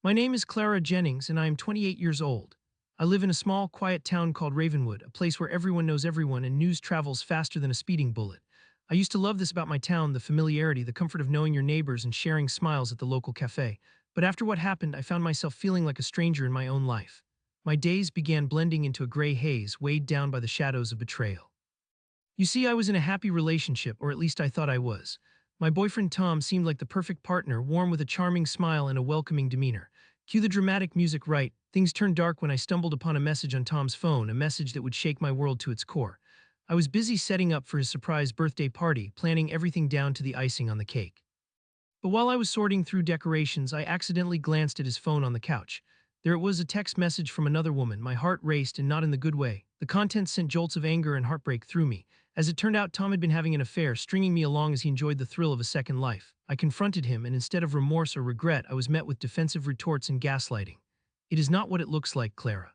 My name is Clara Jennings, and I am 28 years old. I live in a small, quiet town called Ravenwood, a place where everyone knows everyone and news travels faster than a speeding bullet. I used to love this about my town, the familiarity, the comfort of knowing your neighbors and sharing smiles at the local cafe. But after what happened, I found myself feeling like a stranger in my own life. My days began blending into a gray haze, weighed down by the shadows of betrayal. You see, I was in a happy relationship, or at least I thought I was. My boyfriend Tom seemed like the perfect partner, warm with a charming smile and a welcoming demeanor. Cue the dramatic music right. Things turned dark when I stumbled upon a message on Tom's phone, a message that would shake my world to its core. I was busy setting up for his surprise birthday party, planning everything down to the icing on the cake. But while I was sorting through decorations, I accidentally glanced at his phone on the couch. There it was, a text message from another woman. My heart raced, and not in the good way. The contents sent jolts of anger and heartbreak through me. As it turned out, Tom had been having an affair, stringing me along as he enjoyed the thrill of a second life. I confronted him, and instead of remorse or regret, I was met with defensive retorts and gaslighting. "It is not what it looks like, Clara.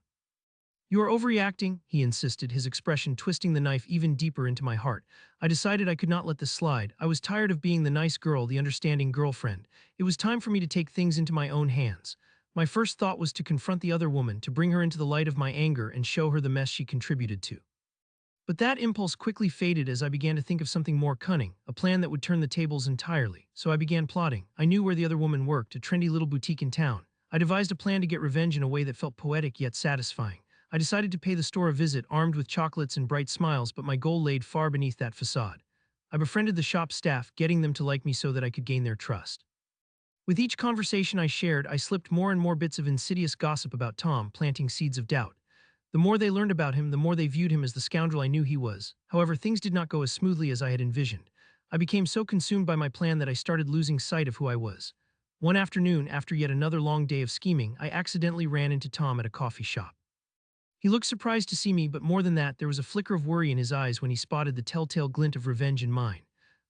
You are overreacting," he insisted, his expression twisting the knife even deeper into my heart. I decided I could not let this slide. I was tired of being the nice girl, the understanding girlfriend. It was time for me to take things into my own hands. My first thought was to confront the other woman, to bring her into the light of my anger and show her the mess she contributed to. But that impulse quickly faded as I began to think of something more cunning, a plan that would turn the tables entirely. So I began plotting. I knew where the other woman worked, a trendy little boutique in town. I devised a plan to get revenge in a way that felt poetic yet satisfying. I decided to pay the store a visit, armed with chocolates and bright smiles, but my goal laid far beneath that facade. I befriended the shop staff, getting them to like me so that I could gain their trust. With each conversation I shared, I slipped more and more bits of insidious gossip about Tom, planting seeds of doubt. The more they learned about him, the more they viewed him as the scoundrel I knew he was. However, things did not go as smoothly as I had envisioned. I became so consumed by my plan that I started losing sight of who I was. One afternoon, after yet another long day of scheming, I accidentally ran into Tom at a coffee shop. He looked surprised to see me, but more than that, there was a flicker of worry in his eyes when he spotted the telltale glint of revenge in mine.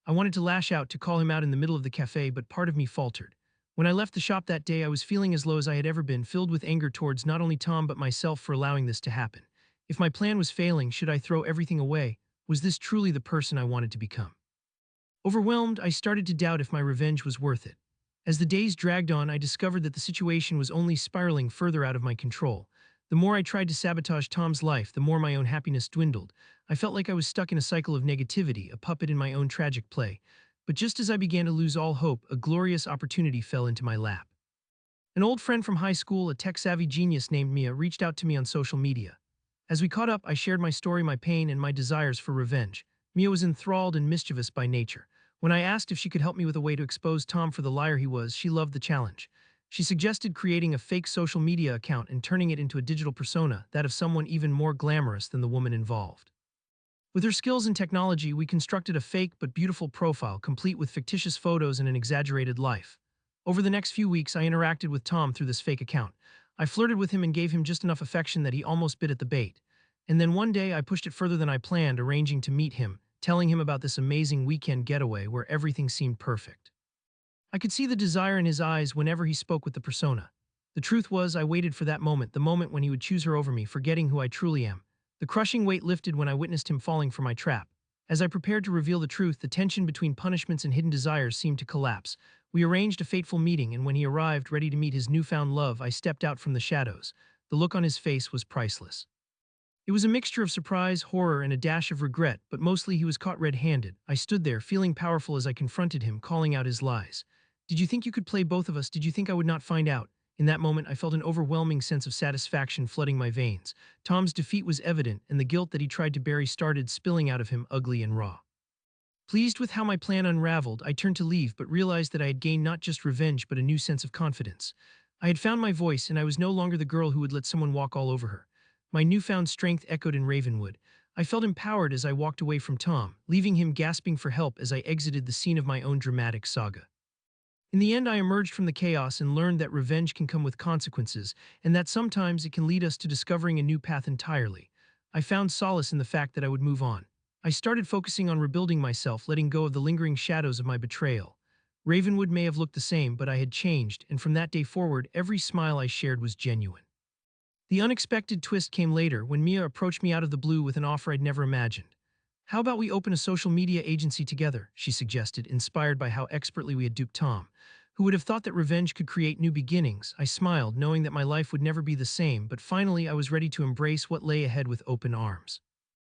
I wanted to lash out, to call him out in the middle of the cafe, but part of me faltered. When I left the shop that day, I was feeling as low as I had ever been, filled with anger towards not only Tom but myself for allowing this to happen. If my plan was failing, should I throw everything away? Was this truly the person I wanted to become? Overwhelmed, I started to doubt if my revenge was worth it. As the days dragged on, I discovered that the situation was only spiraling further out of my control. The more I tried to sabotage Tom's life, the more my own happiness dwindled. I felt like I was stuck in a cycle of negativity, a puppet in my own tragic play. But just as I began to lose all hope, a glorious opportunity fell into my lap. An old friend from high school, a tech-savvy genius named Mia, reached out to me on social media. As we caught up, I shared my story, my pain, and my desires for revenge. Mia was enthralled and mischievous by nature. When I asked if she could help me with a way to expose Tom for the liar he was, she loved the challenge. She suggested creating a fake social media account and turning it into a digital persona, that of someone even more glamorous than the woman involved. With her skills in technology, we constructed a fake but beautiful profile, complete with fictitious photos and an exaggerated life. Over the next few weeks, I interacted with Tom through this fake account. I flirted with him and gave him just enough affection that he almost bit at the bait. And then one day, I pushed it further than I planned, arranging to meet him, telling him about this amazing weekend getaway where everything seemed perfect. I could see the desire in his eyes whenever he spoke with the persona. The truth was, I waited for that moment, the moment when he would choose her over me, forgetting who I truly am. The crushing weight lifted when I witnessed him falling for my trap. As I prepared to reveal the truth, the tension between punishments and hidden desires seemed to collapse. We arranged a fateful meeting, and when he arrived, ready to meet his newfound love, I stepped out from the shadows. The look on his face was priceless. It was a mixture of surprise, horror, and a dash of regret, but mostly he was caught red-handed. I stood there, feeling powerful as I confronted him, calling out his lies. "Did you think you could play both of us? Did you think I would not find out?" In that moment, I felt an overwhelming sense of satisfaction flooding my veins. Tom's defeat was evident, and the guilt that he tried to bury started spilling out of him, ugly and raw. Pleased with how my plan unraveled, I turned to leave, but realized that I had gained not just revenge but a new sense of confidence. I had found my voice, and I was no longer the girl who would let someone walk all over her. My newfound strength echoed in Ravenwood. I felt empowered as I walked away from Tom, leaving him gasping for help as I exited the scene of my own dramatic saga. In the end, I emerged from the chaos and learned that revenge can come with consequences, and that sometimes it can lead us to discovering a new path entirely. I found solace in the fact that I would move on. I started focusing on rebuilding myself, letting go of the lingering shadows of my betrayal. Ravenwood may have looked the same, but I had changed, and from that day forward, every smile I shared was genuine. The unexpected twist came later when Mia approached me out of the blue with an offer I'd never imagined. "How about we open a social media agency together?" she suggested, inspired by how expertly we had duped Tom. Who would have thought that revenge could create new beginnings? I smiled, knowing that my life would never be the same, but finally I was ready to embrace what lay ahead with open arms.